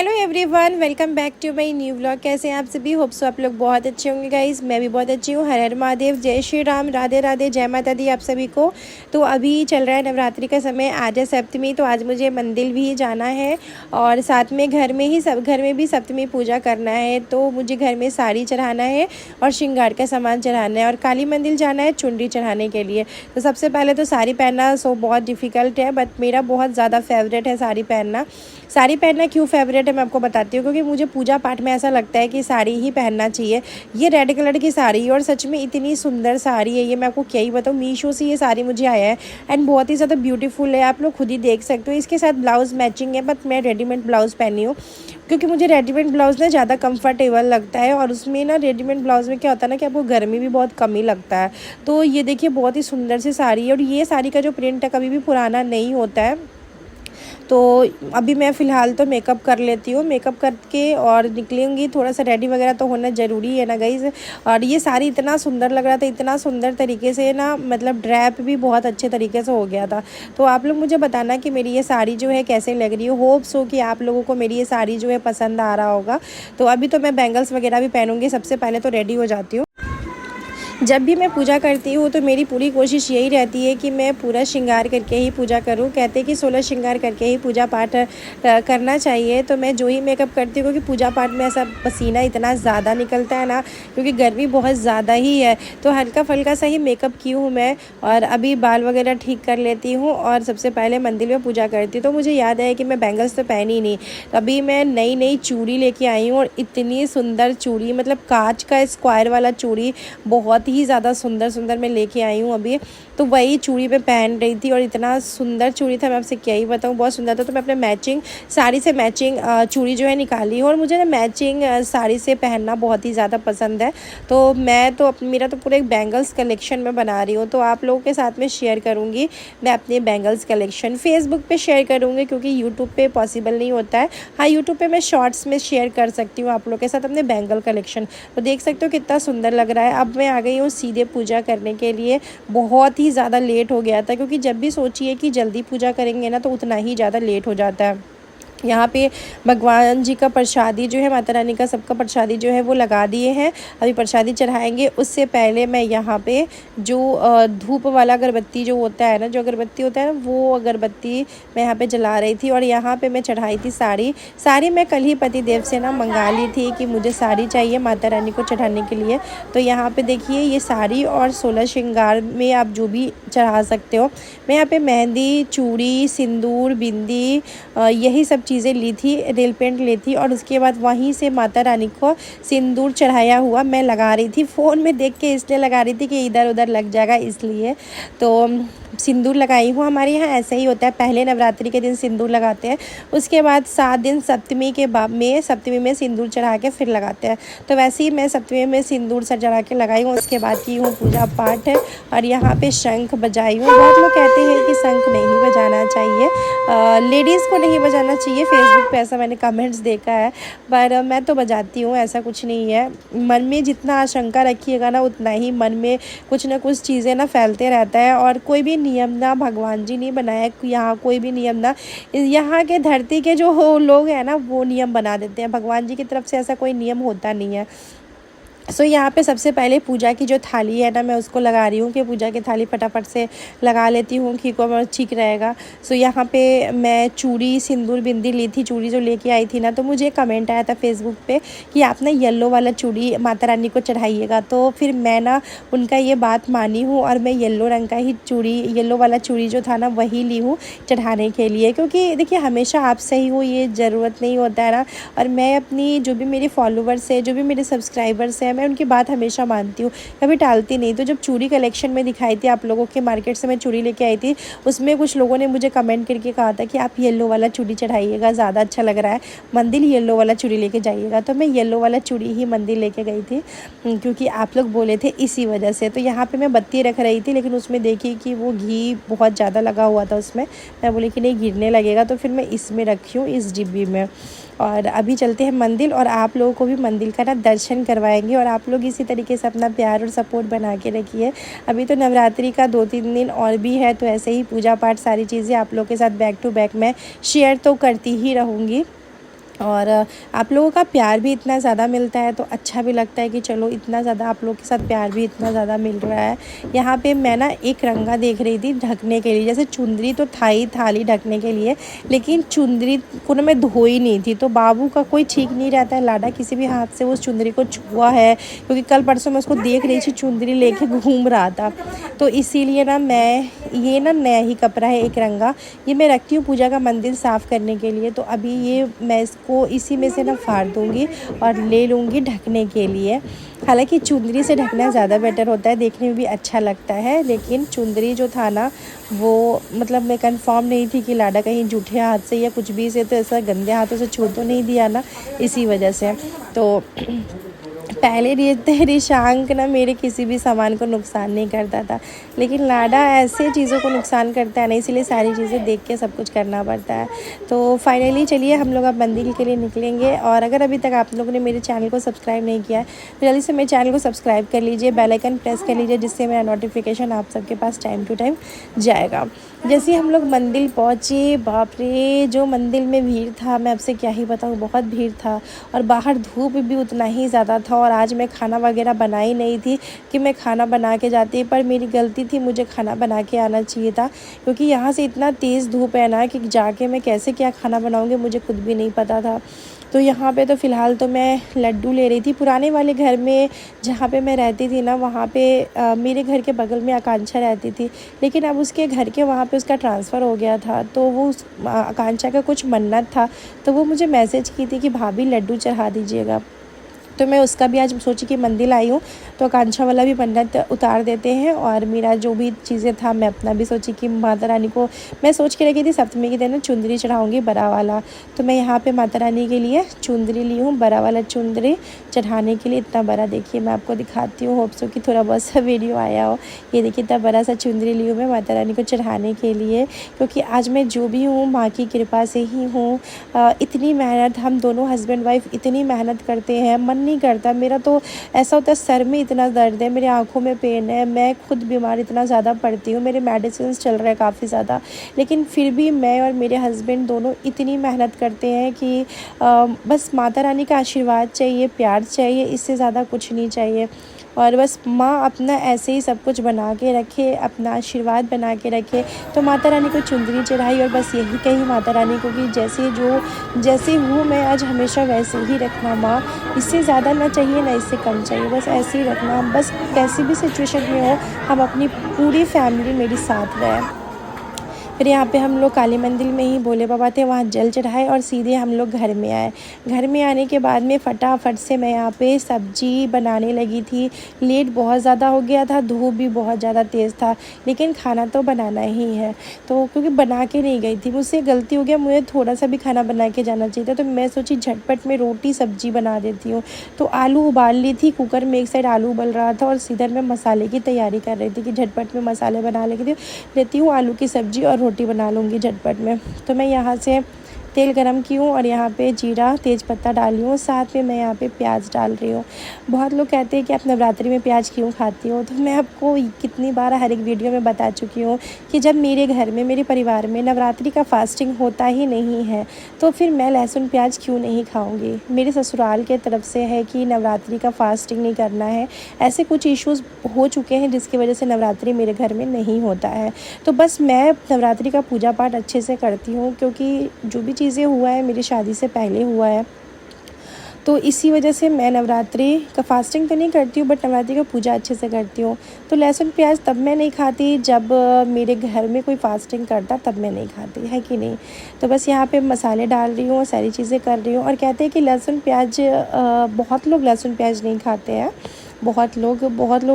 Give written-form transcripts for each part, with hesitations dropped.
Hello everyone, welcome back to my new vlog. कैसे हैं आप सभी? होप सो आप लोग बहुत अच्छे होंगे गाइस। मैं भी बहुत अच्छी हूँ। हर हर महादेव, जय श्री राम, राधे राधे, जय माता दी आप सभी को। तो अभी चल रहा है नवरात्रि का समय, आज है सप्तमी। तो आज मुझे मंदिर भी जाना है और साथ में घर में भी सप्तमी पूजा करना है। तो मुझे घर में साड़ी चढ़ाना है और श्रृंगार का सामान चढ़ाना है और काली मंदिर जाना है चुनरी चढ़ाने के लिए। तो सबसे पहले तो साड़ी पहनना बहुत डिफ़िकल्ट है, बट मेरा बहुत ज़्यादा फेवरेट है साड़ी पहनना। साड़ी पहनना क्यों फेवरेट है मैं आपको बताती हूँ, क्योंकि मुझे पूजा पाठ में ऐसा लगता है कि साड़ी ही पहनना चाहिए। ये रेड कलर की साड़ी और सच में इतनी सुंदर साड़ी है ये, मैं आपको क्या ही बताऊँ। मीशो से ये साड़ी मुझे आया है एंड बहुत ही ज़्यादा ब्यूटीफुल है, आप लोग खुद ही देख सकते हो। इसके साथ ब्लाउज़ मैचिंग है, बट मैं रेडीमेड ब्लाउज़ पहनी हूँ क्योंकि मुझे रेडीमेड ब्लाउज़ ना ज़्यादा कंफर्टेबल लगता है। और उसमें ना रेडीमेड ब्लाउज़ में क्या होता है ना कि आपको गर्मी भी बहुत कम ही लगता है। तो ये देखिए बहुत ही सुंदर सी साड़ी है और ये साड़ी का जो प्रिंट है कभी भी पुराना नहीं होता है। तो अभी मैं फ़िलहाल तो मेकअप कर लेती हूँ, मेकअप करके और निकलूँगी। थोड़ा सा रेडी वगैरह तो होना ज़रूरी है ना गाइज़। और ये साड़ी इतना सुंदर लग रहा था, इतना सुंदर तरीके से ना, मतलब ड्रैप भी बहुत अच्छे तरीके से हो गया था। तो आप लोग मुझे बताना कि मेरी ये साड़ी जो है कैसे लग रही है। होप्स हो कि आप लोगों को मेरी ये साड़ी जो है पसंद आ रहा होगा। तो अभी तो मैं बैंगल्स वगैरह भी पहनूँगी, सबसे पहले तो रेडी हो जाती हूँ। जब भी मैं पूजा करती हूँ तो मेरी पूरी कोशिश यही रहती है कि मैं पूरा श्रृंगार करके ही पूजा करूँ। कहते हैं कि 16 श्रृंगार करके ही पूजा पाठ करना चाहिए। तो मैं जो ही मेकअप करती हूँ, क्योंकि पूजा पाठ में ऐसा पसीना इतना ज़्यादा निकलता है ना, क्योंकि गर्मी बहुत ज़्यादा ही है। तो हल्का फुल्का सा ही मेकअप की हूँ मैं और अभी बाल वगैरह ठीक कर लेती हूँ और सबसे पहले मंदिर में पूजा करती हूँ। तो मुझे याद है कि मैं बैंगल्स तो पहनी ही नहीं, अभी मैं नई नई चूड़ी लेके आई हूँ और इतनी सुंदर चूड़ी, मतलब कांच का स्क्वायर वाला चूड़ी बहुत ही ज़्यादा सुंदर मैं लेके आई हूँ अभी। तो वही चूड़ी मैं पहन रही थी और इतना सुंदर चूड़ी था, मैं आपसे क्या ही बताऊँ, बहुत सुंदर था। तो मैं अपने मैचिंग साड़ी से मैचिंग चूड़ी जो है निकाली हूँ और मुझे ना मैचिंग साड़ी से पहनना बहुत ही ज़्यादा पसंद है। तो मैं तो मेरा तो पूरा एक बैंगल्स कलेक्शन में बना रही हूँ। तो आप लोगों के साथ में शेयर करूँगी मैं अपने बैंगल्स कलेक्शन, फेसबुक पे शेयर करूँगी क्योंकि यूट्यूब पे पॉसिबल नहीं होता है। हाँ, यूट्यूब पे मैं शॉर्ट्स में शेयर कर सकती हूँ आप लोगों के साथ अपने बैंगल कलेक्शन। तो देख सकते हो कितना सुंदर लग रहा है। अब मैं आ गई हूँ सीधे पूजा करने के लिए। बहुत ही ज़्यादा लेट हो गया था, क्योंकि जब भी सोचिए कि जल्दी पूजा करेंगे ना तो उतना ही ज़्यादा लेट हो जाता है। यहाँ पे भगवान जी का प्रसादी जो है, माता रानी का सबका प्रसादी जो है वो लगा दिए हैं। अभी प्रसादी चढ़ाएंगे, उससे पहले मैं यहाँ पे जो धूप वाला अगरबत्ती जो होता है ना, जो अगरबत्ती होता है ना, वो अगरबत्ती मैं यहाँ पे जला रही थी। और यहाँ पे मैं चढ़ाई थी साड़ी मैं कल ही पति देव से ना मंगा ली थी कि मुझे साड़ी चाहिए माता रानी को चढ़ाने के लिए। तो यहाँ पे देखिए ये साड़ी और 16 श्रृंगार में आप जो भी चढ़ा सकते हो। मैं यहाँ पे मेहंदी, चूड़ी, सिंदूर, बिंदी, यही सब चीज़ें ली थी, नेल पेंट ली थी और उसके बाद वहीं से माता रानी को सिंदूर चढ़ाया हुआ मैं लगा रही थी। फ़ोन में देख के इसलिए लगा रही थी कि इधर उधर लग जाएगा इसलिए। तो सिंदूर लगाई हूँ। हमारे यहाँ ऐसे ही होता है, पहले नवरात्रि के दिन सिंदूर लगाते हैं, उसके बाद 7 दिन सप्तमी में सिंदूर चढ़ा के फिर लगाते हैं। तो वैसे ही मैं सप्तमी में सिंदूर से चढ़ा के लगाई हूँ। उसके बाद की हूँ पूजा पाठ और यहाँ पे शंख बजाई हूँ। बहुत लोग कहते हैं कि शंख नहीं बजाना चाहिए, लेडीज़ को नहीं बजाना चाहिए, फेसबुक पे ऐसा मैंने कमेंट्स देखा है, पर मैं तो बजाती हूँ, ऐसा कुछ नहीं है। मन में जितना आशंका रखिएगा ना उतना ही मन में कुछ ना कुछ चीज़ें ना फैलते रहता है। और कोई भी नियम ना भगवान जी ने बनाया, यहाँ कोई भी नियम ना, यहाँ के धरती के जो लोग हैं ना वो नियम बना देते हैं। भगवान जी की तरफ से ऐसा कोई नियम होता नहीं है। सो यहाँ पे सबसे पहले पूजा की जो थाली है ना, मैं उसको लगा रही हूँ कि पूजा की थाली फटाफट से लगा लेती हूँ कि को ठीक रहेगा। सो यहाँ पे मैं चूड़ी, सिंदूर, बिंदी ली थी। चूड़ी जो लेके आई थी ना, तो मुझे कमेंट आया था फेसबुक पे कि आप ना येलो वाला चूड़ी माता रानी को चढ़ाइएगा। तो फिर मैं ना उनका ये बात मानी हूँ और मैं येलो रंग का ही चूड़ी, येलो वाला चूड़ी जो था ना वही ली हूँ चढ़ाने के लिए। क्योंकि देखिए हमेशा आप सही हो ये ज़रूरत नहीं होता है ना। और मैं अपनी जो भी मेरे फॉलोवर्स है, जो भी मेरे सब्सक्राइबर्स हैं, मैं उनकी बात हमेशा मानती हूँ, कभी टालती नहीं। तो जब चूड़ी कलेक्शन में दिखाई थी आप लोगों के, मार्केट से मैं चूड़ी लेके आई थी, उसमें कुछ लोगों ने मुझे कमेंट करके कहा था कि आप येलो वाला चूड़ी चढ़ाइएगा, ज़्यादा अच्छा लग रहा है, मंदिर येलो वाला चूड़ी लेके जाइएगा। तो मैं येलो वाला चूड़ी ही मंदिर लेके गई थी क्योंकि आप लोग बोले थे, इसी वजह से। तो यहाँ पर मैं बत्ती रख रही थी, लेकिन उसमें देखी कि वो घी बहुत ज़्यादा लगा हुआ था उसमें। मैं बोली कि नहीं गिरने लगेगा, तो फिर मैं इसमें रखी हूँ, इस डिब्बी में। और अभी चलते हैं मंदिर और आप लोगों को भी मंदिर का ना दर्शन करवाएंगे। और आप लोग इसी तरीके से अपना प्यार और सपोर्ट बना के रखिए। अभी तो नवरात्रि का 2-3 दिन और भी है, तो ऐसे ही पूजा पाठ सारी चीज़ें आप लोगों के साथ बैक टू बैक मैं शेयर तो करती ही रहूँगी। और आप लोगों का प्यार भी इतना ज़्यादा मिलता है तो अच्छा भी लगता है कि चलो इतना ज़्यादा आप लोगों के साथ प्यार भी इतना ज़्यादा मिल रहा है। यहाँ पे मैं ना एक रंगा देख रही थी ढकने के लिए, जैसे चुंदरी तो था ही थाली ढकने के लिए, लेकिन चुंदरी को ना मैं धोई नहीं थी। तो बाबू का कोई ठीक नहीं रहता है, लाडा किसी भी हाथ से उस चुंदरी को छुआ है, क्योंकि कल परसों मैं उसको देख रही थी चुंदरी लेके घूम रहा था। तो इसीलिए ना मैं ये ना नया ही कपड़ा है एक रंगा, ये मैं रखती हूँ पूजा का मंदिर साफ़ करने के लिए। तो अभी ये मैं इसको इसी में से ना फाड़ दूँगी और ले लूँगी ढकने के लिए। हालांकि चुंदरी से ढकना ज़्यादा बेटर होता है, देखने में भी अच्छा लगता है, लेकिन चुंदरी जो था ना वो मतलब मैं कंफर्म नहीं थी कि लाडा कहीं जूठे हाथ से या कुछ भी से तो ऐसा गंदे हाथों से छू तो नहीं दिया ना, इसी वजह से। तो पहले रिशांक ना मेरे किसी भी सामान को नुकसान नहीं करता था, लेकिन लाडा ऐसे चीज़ों को नुकसान करता है ना, इसीलिए सारी चीज़ें देख के सब कुछ करना पड़ता है। तो फाइनली चलिए हम लोग अब मंदिर के लिए निकलेंगे। और अगर अभी तक आप लोगों ने मेरे चैनल को सब्सक्राइब नहीं किया है तो जल्दी से मेरे चैनल को सब्सक्राइब कर लीजिए, बेल आइकन प्रेस कर लीजिए, जिससे मेरा नोटिफिकेशन आप सबके पास टाइम टू टाइम जाएगा। जैसे हम लोग मंदिर पहुँचे, बाप रे जो मंदिर में भीड़ था मैं आपसे क्या ही बताऊँ, बहुत भीड़ था और बाहर धूप भी उतना ही ज़्यादा था। और आज मैं खाना वगैरह बनाई नहीं थी कि मैं खाना बना के जाती, पर मेरी गलती थी, मुझे खाना बना के आना चाहिए था, क्योंकि यहाँ से इतना तेज़ धूप है ना कि जाके मैं कैसे क्या खाना बनाऊँगी मुझे खुद भी नहीं पता था। तो यहाँ पे तो फ़िलहाल तो मैं लड्डू ले रही थी। पुराने वाले घर में जहाँ पे मैं रहती थी ना, वहाँ पे मेरे घर के बगल में आकांक्षा रहती थी, लेकिन अब उसके घर के वहाँ पे उसका ट्रांसफ़र हो गया था। तो वो उस आकांक्षा का कुछ मन्नत था, तो वो मुझे मैसेज की थी कि भाभी लड्डू चढ़ा दीजिएगा। तो मैं उसका भी आज सोची कि मंदिर आई हूँ तो आकांक्षा वाला भी मन्नत उतार देते हैं, और मेरा जो भी चीज़ें था मैं अपना भी सोची कि माता रानी को मैं सोच के रखी थी सप्तमी के दिन चुंदरी चढ़ाऊँगी बड़ा वाला। तो मैं यहाँ पे माता रानी के लिए चुंदरी ली हूँ, बड़ा वाला चुंदरी चढ़ाने के लिए। इतना बड़ा देखिए मैं आपको दिखाती हूँ, होप सो कि थोड़ा बहुत सा वीडियो आया हो। ये देखिए इतना बड़ा सा चुंदरी ली हूँ मैं माता रानी को चढ़ाने के लिए, क्योंकि आज मैं जो भी हूँ माँ की कृपा से ही हूँ। इतनी मेहनत हम दोनों हस्बैंड वाइफ इतनी मेहनत करते हैं, मन नहीं करता। मेरा तो ऐसा होता है सर में इतना दर्द है, मेरे आँखों में पेन है, मैं खुद बीमार इतना ज़्यादा पड़ती हूँ, मेरे मेडिसिन चल रहे हैं काफ़ी ज़्यादा, लेकिन फिर भी मैं और मेरे हस्बैंड दोनों इतनी मेहनत करते हैं कि बस माता रानी का आशीर्वाद चाहिए, प्यार चाहिए, इससे ज़्यादा कुछ नहीं चाहिए। और बस माँ अपना ऐसे ही सब कुछ बना के रखे, अपना आशीर्वाद बना के रखे। तो माता रानी को चुंदरी चढ़ाई और बस यही कही माता रानी को कि जैसे हूँ मैं आज हमेशा वैसे ही रखना माँ, इससे ज़्यादा ना चाहिए ना इससे कम चाहिए, बस ऐसे ही रखना। बस कैसी भी सिचुएशन में हो हम अपनी पूरी फैमिली मेरी साथ रहे। फिर यहाँ पे हम लोग काली मंदिर में ही भोले बाबा थे, वहाँ जल चढ़ाए और सीधे हम लोग घर में आए। घर में आने के बाद में फटाफट से मैं यहाँ पे सब्जी बनाने लगी थी। लेट बहुत ज़्यादा हो गया था, धूप भी बहुत ज़्यादा तेज़ था, लेकिन खाना तो बनाना ही है। तो क्योंकि बना के नहीं गई थी, मुझसे गलती हो गया, मुझे थोड़ा सा भी खाना बना के जाना चाहिए था। तो मैं सोची झटपट में रोटी सब्जी बना देती हूँ। तो आलू उबाल ली थी कुकर में, एक साइड आलू उबल रहा था और सीधर मैं मसाले की तैयारी कर रही थी कि झटपट में मसाले बना लेती हूँ, आलू की सब्ज़ी और रोटी बना लूँगी झटपट में। तो मैं यहाँ से तेल गरम की हूँ और यहाँ पे जीरा तेज़ पत्ता डाली हूँ, साथ में मैं यहाँ पे प्याज डाल रही हूँ। बहुत लोग कहते हैं कि आप नवरात्रि में प्याज क्यों खाती हो, तो मैं आपको कितनी बार हर एक वीडियो में बता चुकी हूँ कि जब मेरे घर में मेरे परिवार में नवरात्रि का फास्टिंग होता ही नहीं है तो फिर मैं लहसुन प्याज क्यों नहीं खाऊँगी। मेरे ससुराल के तरफ से है कि नवरात्रि का फास्टिंग नहीं करना है, ऐसे कुछ इश्यूज़ हो चुके हैं जिसकी वजह से नवरात्रि मेरे घर में नहीं होता है। तो बस मैं नवरात्रि का पूजा पाठ अच्छे से करती हूँ, क्योंकि जो भी चीज़ें हुआ है मेरी शादी से पहले हुआ है, तो इसी वजह से मैं नवरात्रि का फास्टिंग तो नहीं करती हूँ बट नवरात्रि का पूजा अच्छे से करती हूँ। तो लहसुन प्याज तब मैं नहीं खाती जब मेरे घर में कोई फास्टिंग करता, तब मैं नहीं खाती, है कि नहीं। तो बस यहाँ पे मसाले डाल रही हूँ, सारी चीज़ें कर रही हूँ। और कहते हैं कि लहसुन प्याज बहुत लोग लहसुन प्याज नहीं खाते हैं, बहुत लोग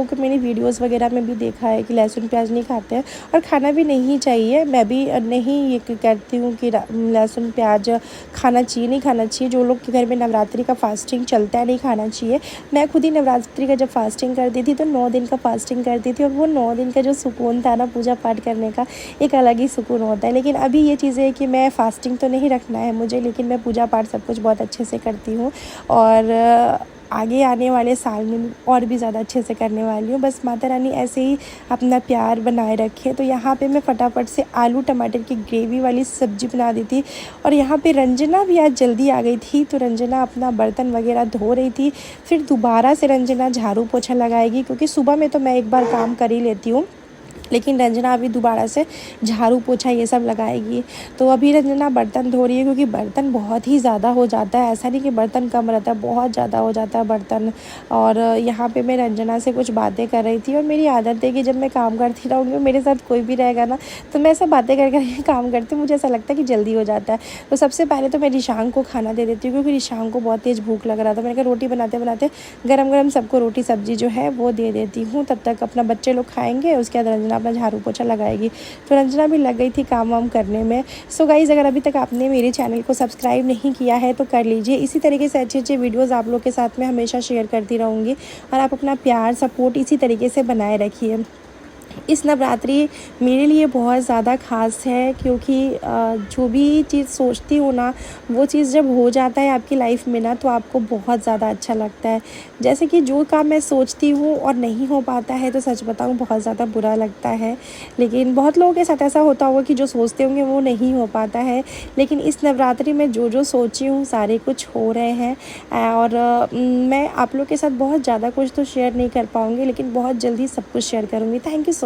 को मैंने वीडियोस वगैरह में भी देखा है कि लहसुन प्याज नहीं खाते हैं और खाना भी नहीं चाहिए। मैं भी नहीं ये कहती हूँ कि लहसुन प्याज खाना चाहिए, नहीं खाना चाहिए। जो लोग के घर में नवरात्रि का फास्टिंग चलता है नहीं खाना चाहिए। मैं खुद ही नवरात्रि का जब फास्टिंग करती थी तो 9 दिन का फास्टिंग करती थी और वो 9 दिन का जो सुकून था ना पूजा पाठ करने का, एक अलग ही सुकून होता है। लेकिन अभी ये चीज़ें है कि मैं फ़ास्टिंग तो नहीं रखना है मुझे, लेकिन मैं पूजा पाठ सब कुछ बहुत अच्छे से करती हूँ। और आगे आने वाले साल में और भी ज़्यादा अच्छे से करने वाली हूँ। बस माता रानी ऐसे ही अपना प्यार बनाए रखे। तो यहाँ पे मैं फटाफट से आलू टमाटर की ग्रेवी वाली सब्ज़ी बना दी थी और यहाँ पे रंजना भी आज जल्दी आ गई थी, तो रंजना अपना बर्तन वगैरह धो रही थी। फिर दोबारा से रंजना झाड़ू पोछा लगाएगी, क्योंकि सुबह में तो मैं एक बार काम कर ही लेती हूँ, लेकिन रंजना अभी दोबारा से झाड़ू पोछा ये सब लगाएगी। तो अभी रंजना बर्तन धो रही है, क्योंकि बर्तन बहुत ही ज़्यादा हो जाता है। ऐसा नहीं कि बर्तन कम रहता है, बहुत ज़्यादा हो जाता है बर्तन। और यहाँ पे मैं रंजना से कुछ बातें कर रही थी, और मेरी आदत है कि जब मैं काम करती रहूँगी, मेरे साथ कोई भी रहेगा ना, तो मैं ऐसा बातें कर कर काम करती हूँ। मुझे ऐसा लगता है कि जल्दी हो जाता है। तो सबसे पहले तो मैं रिशांग को खाना दे देती हूँ, क्योंकि रिशांग को बहुत तेज़ भूख लग रहा था। मैंने कहा रोटी बनाते बनाते गरम गरम सबको रोटी सब्ज़ी जो है वो दे देती हूँ, तब तक अपना बच्चे लोग खाएँगे, उसके बाद रंजना अपना झाड़ू पोछा लगाएगी। तो रंजना भी लग गई थी काम वाम करने में। सो गाइज़, अगर अभी तक आपने मेरे चैनल को सब्सक्राइब नहीं किया है तो कर लीजिए। इसी तरीके से अच्छे अच्छे वीडियोज़ आप लोग के साथ में हमेशा शेयर करती रहूँगी, और आप अपना प्यार सपोर्ट इसी तरीके से बनाए रखिए। इस नवरात्रि मेरे लिए बहुत ज़्यादा ख़ास है, क्योंकि जो भी चीज़ सोचती हूँ ना, वो चीज़ जब हो जाता है आपकी लाइफ में ना, तो आपको बहुत ज़्यादा अच्छा लगता है। जैसे कि जो काम मैं सोचती हूँ और नहीं हो पाता है, तो सच बताऊँ बहुत ज़्यादा बुरा लगता है। लेकिन बहुत लोगों के साथ ऐसा होता होगा कि जो सोचते होंगे वो नहीं हो पाता है। लेकिन इस नवरात्रि में जो जो सोची हूँ सारे कुछ हो रहे हैं। और मैं आप लोग के साथ बहुत ज़्यादा कुछ तो शेयर नहीं कर पाऊँगी, लेकिन बहुत जल्दी सब कुछ शेयर करूँगी। Thank you so